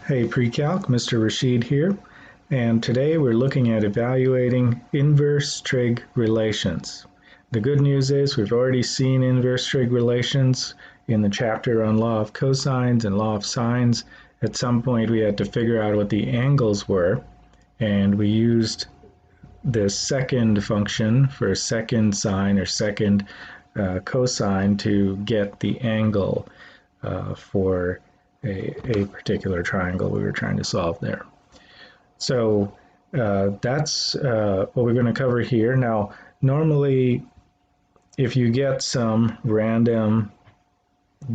Hey Pre-Calc, Mr. Rashid here, and today we're looking at evaluating inverse trig relations. The good news is we've already seen inverse trig relations in the chapter on law of cosines and law of sines. At some point we had to figure out what the angles were, and we used the second function for second sine or second cosine to get the angle for a particular triangle we were trying to solve there. So that's what we're going to cover here. Now, normally, if you get some random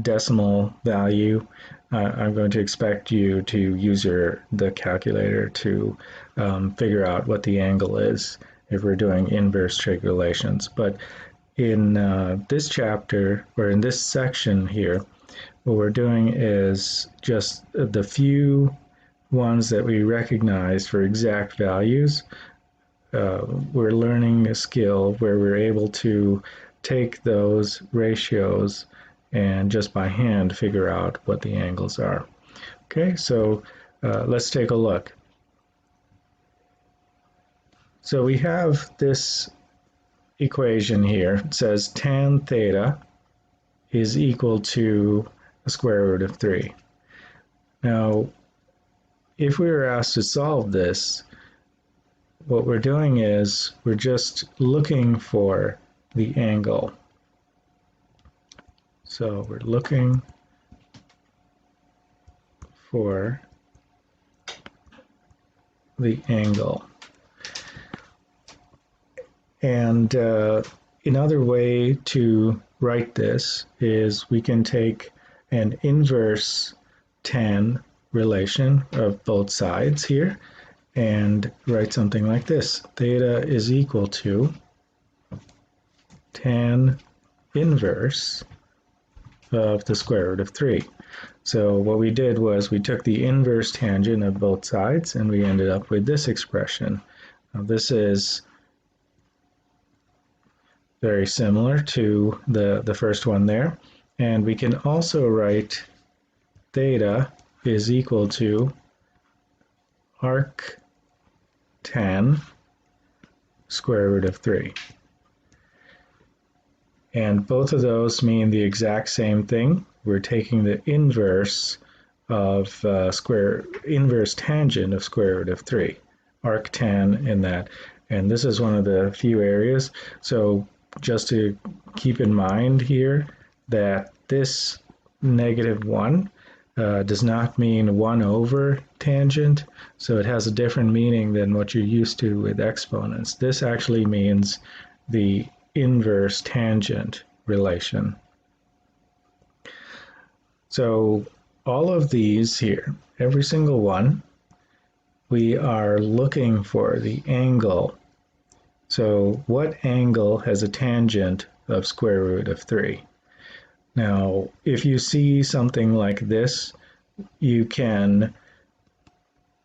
decimal value, I'm going to expect you to use the calculator to figure out what the angle is if we're doing inverse trig relations. But in this chapter, or in this section here, what we're doing is just the few ones that we recognize for exact values. We're learning a skill where we're able to take those ratios and just by hand figure out what the angles are. Okay, so let's take a look. So we have this equation here. It says tan theta is equal to the square root of 3. Now, if we were asked to solve this, what we're doing is we're just looking for the angle. So we're looking for the angle. And another way to write this is we can take an inverse tan relation of both sides here and write something like this. Theta is equal to tan inverse of the square root of 3. So what we did was we took the inverse tangent of both sides and we ended up with this expression. Now this is very similar to the first one there. And we can also write theta is equal to arc tan square root of 3. And both of those mean the exact same thing. We're taking the inverse of inverse tangent of square root of 3, arc tan in that. And this is one of the few areas. So just to keep in mind here that this -1 does not mean 1 over tangent, so it has a different meaning than what you're used to with exponents. This actually means the inverse tangent relation. So all of these here, every single one, we are looking for the angle. So what angle has a tangent of square root of 3? Now, if you see something like this, you can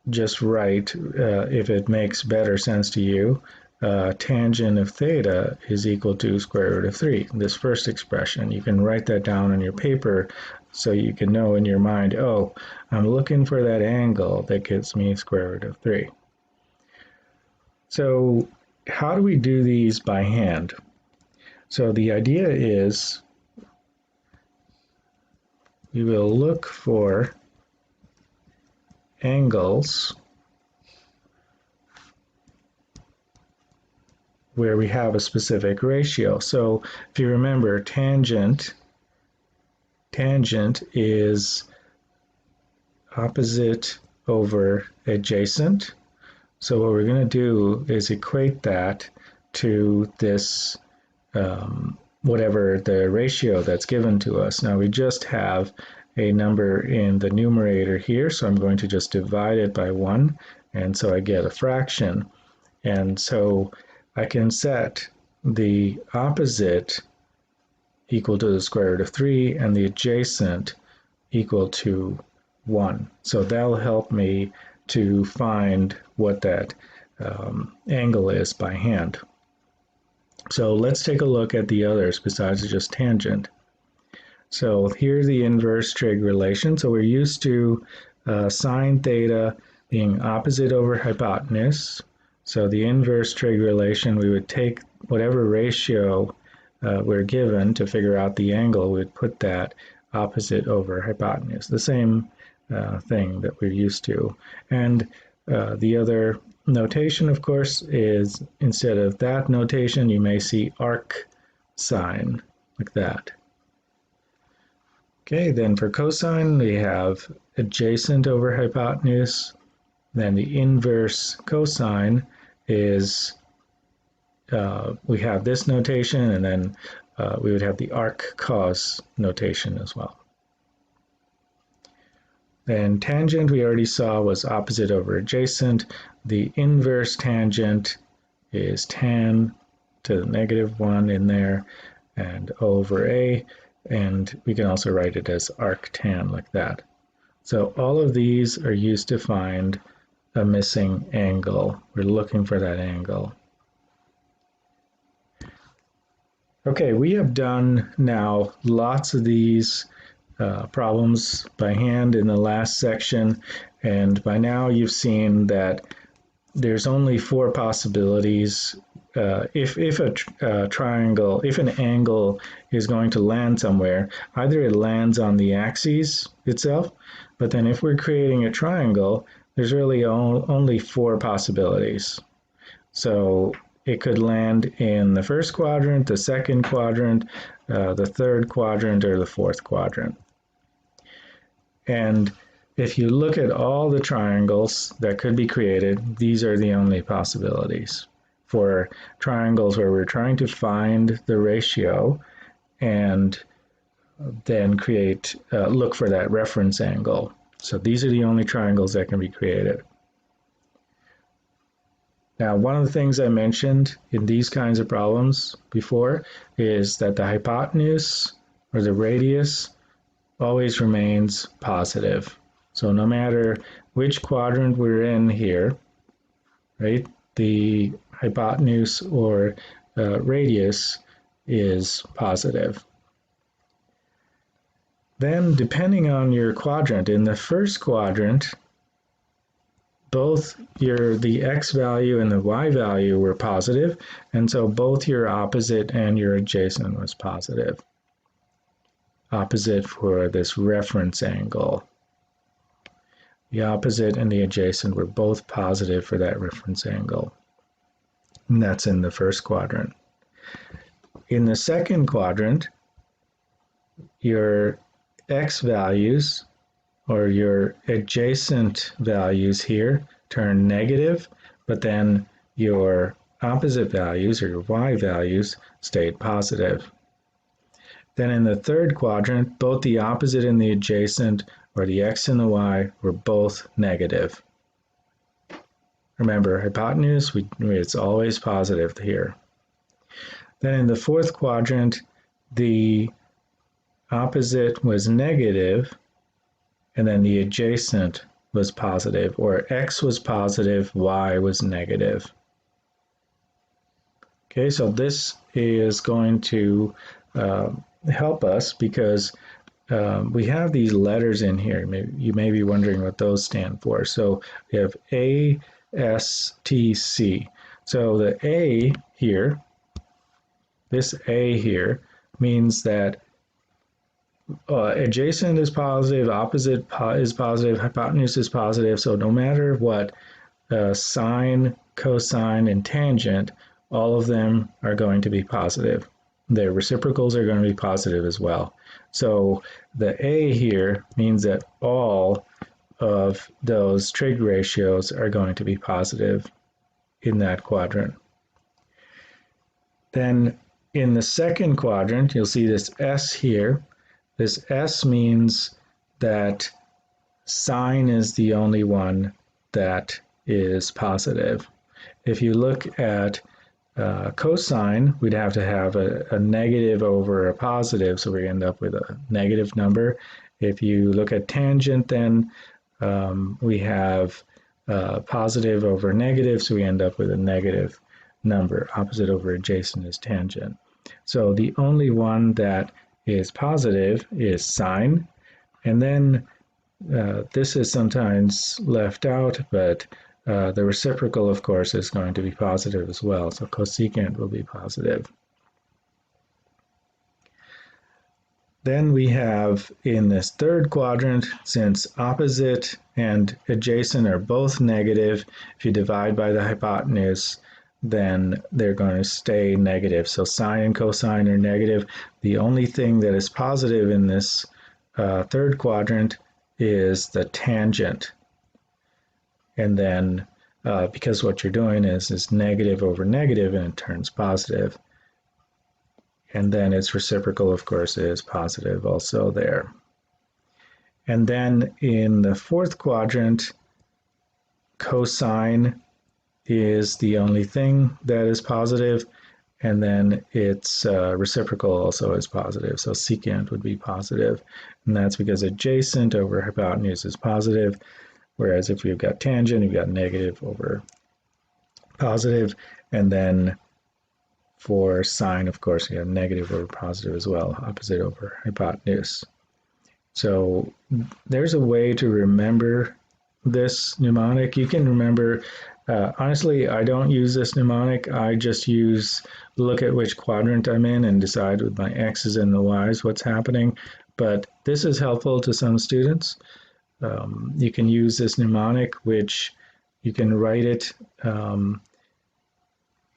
just write, if it makes better sense to you, tangent of theta is equal to square root of 3. This first expression, you can write that down on your paper so you can know in your mind, oh, I'm looking for that angle that gives me square root of 3. So how do we do these by hand? So the idea is we will look for angles where we have a specific ratio. So if you remember, tangent is opposite over adjacent. So what we're going to do is equate that to this whatever the ratio that's given to us. Now we just have a number in the numerator here, so I'm going to just divide it by 1, and so I get a fraction. And so I can set the opposite equal to the square root of 3 and the adjacent equal to 1. So that'll help me to find what that angle is by hand. So let's take a look at the others besides just tangent. So here's the inverse trig relation. So we're used to sine theta being opposite over hypotenuse. So the inverse trig relation, we would take whatever ratio we're given to figure out the angle, we'd put that opposite over hypotenuse. The same thing that we're used to. And the other notation, of course, is instead of that notation, you may see arc sine, like that. Okay, then for cosine, we have adjacent over hypotenuse. Then the inverse cosine is, we have this notation, and then we would have the arc cos notation as well. Then tangent, we already saw, was opposite over adjacent. The inverse tangent is tan to the -1 in there, and over a, and we can also write it as arctan, like that. So all of these are used to find a missing angle. We're looking for that angle. Okay, we have done now lots of these problems by hand in the last section, and by now you've seen that there's only 4 possibilities. If a triangle, if an angle is going to land somewhere, either it lands on the axis itself, but then if we're creating a triangle, there's really only 4 possibilities. So it could land in the first quadrant, the second quadrant, the third quadrant, or the fourth quadrant. And if you look at all the triangles that could be created, these are the only possibilities for triangles where we're trying to find the ratio and then create, look for that reference angle. So these are the only triangles that can be created. Now, one of the things I mentioned in these kinds of problems before is that the hypotenuse or the radius always remains positive. So no matter which quadrant we're in here, right, the hypotenuse or radius is positive. Then, depending on your quadrant, in the first quadrant, both the x value and the y value were positive, and so both your opposite and your adjacent was positive. Opposite for this reference angle. The opposite and the adjacent were both positive for that reference angle. And that's in the first quadrant. In the second quadrant, your x values or your adjacent values here turn negative, but then your opposite values or your y values stayed positive. Then in the third quadrant, both the opposite and the adjacent, or the x and the y, were both negative. Remember, hypotenuse, it's always positive here. Then in the fourth quadrant, the opposite was negative, and then the adjacent was positive, or x was positive, y was negative. Okay, so this is going to help us because we have these letters in here. You may be wondering what those stand for. So we have A, S, T, C. So the A here, this A here, means that adjacent is positive, opposite is positive, hypotenuse is positive. So no matter what, sine, cosine, and tangent, all of them are going to be positive. Their reciprocals are going to be positive as well. So the A here means that all of those trig ratios are going to be positive in that quadrant. Then in the second quadrant, you'll see this S here. This S means that sine is the only one that is positive. If you look at cosine, we'd have to have a negative over a positive, so we end up with a negative number. If you look at tangent, then we have positive over negative, so we end up with a negative number. Opposite over adjacent is tangent. So the only one that is positive is sine, and then This is sometimes left out, but the reciprocal, of course, is going to be positive as well. So cosecant will be positive. Then we have in this third quadrant, since opposite and adjacent are both negative, if you divide by the hypotenuse, then they're going to stay negative. So sine and cosine are negative. The only thing that is positive in this third quadrant is the tangent. And then because what you're doing is negative over negative, and it turns positive. And then its reciprocal, of course, is positive also there. And then in the fourth quadrant, cosine is the only thing that is positive, and then its reciprocal also is positive. So secant would be positive, and that's because adjacent over hypotenuse is positive, whereas if you've got tangent, you've got negative over positive, and then for sine, of course, you have negative over positive as well, opposite over hypotenuse. So there's a way to remember this mnemonic. You can remember, honestly, I don't use this mnemonic. I just look at which quadrant I'm in and decide with my x's and the y's what's happening. But this is helpful to some students. You can use this mnemonic, which you can write it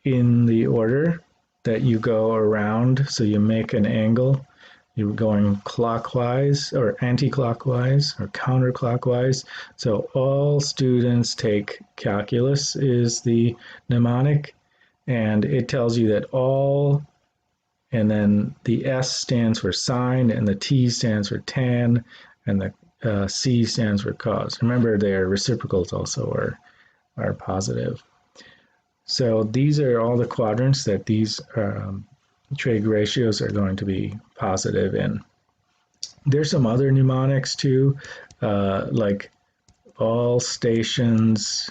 in the order that you go around. So you make an angle, you're going clockwise or anti-clockwise or counterclockwise. So all students take calculus is the mnemonic, and it tells you that all, and then the S stands for sine, and the T stands for tan, and the C stands for cos. Remember, their reciprocals also are positive. So these are all the quadrants that these trig ratios are going to be positive in. There's some other mnemonics too, like all stations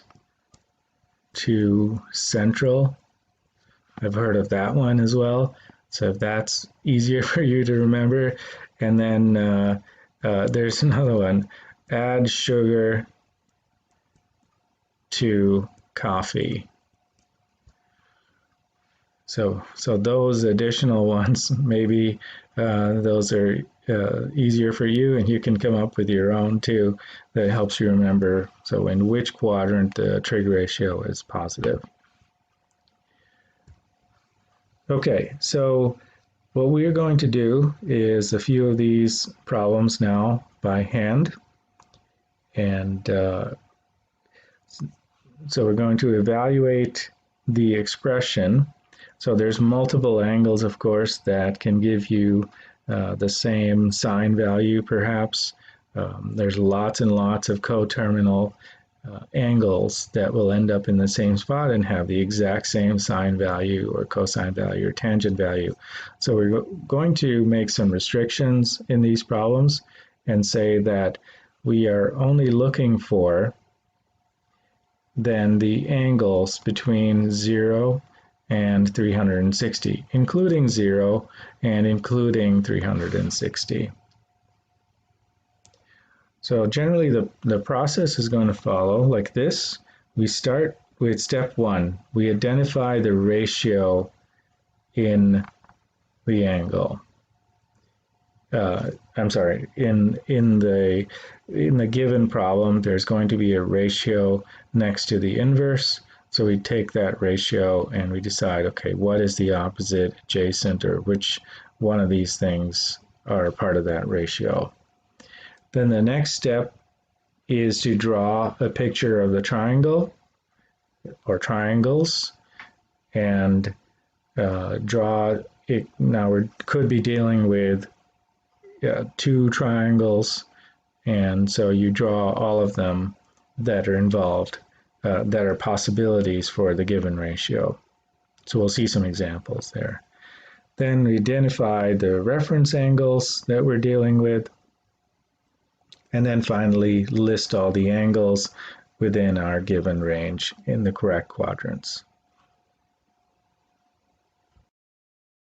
to central. I've heard of that one as well. So if that's easier for you to remember. And then there's another one, add sugar to coffee. So those additional ones, maybe those are easier for you, and you can come up with your own too that helps you remember. So in which quadrant the trig ratio is positive. Okay, so what we are going to do is a few of these problems now by hand. And so we're going to evaluate the expression. So there's multiple angles, of course, that can give you the same sine value, perhaps. There's lots and lots of coterminal angles that will end up in the same spot and have the exact same sine value or cosine value or tangent value. So we're going to make some restrictions in these problems and say that we are only looking for then the angles between 0 and 360, including 0 and including 360. So generally the process is going to follow like this. We start with step 1. We identify the ratio in the angle. I'm sorry, in the given problem, there's going to be a ratio next to the inverse. So we take that ratio and we decide, okay, what is the opposite, adjacent, or which one of these things are part of that ratio. Then the next step is to draw a picture of the triangle or triangles and draw it. Now we could be dealing with two triangles, and so you draw all of them that are involved, that are possibilities for the given ratio. So we'll see some examples there. Then we identify the reference angles that we're dealing with, and then finally list all the angles within our given range in the correct quadrants.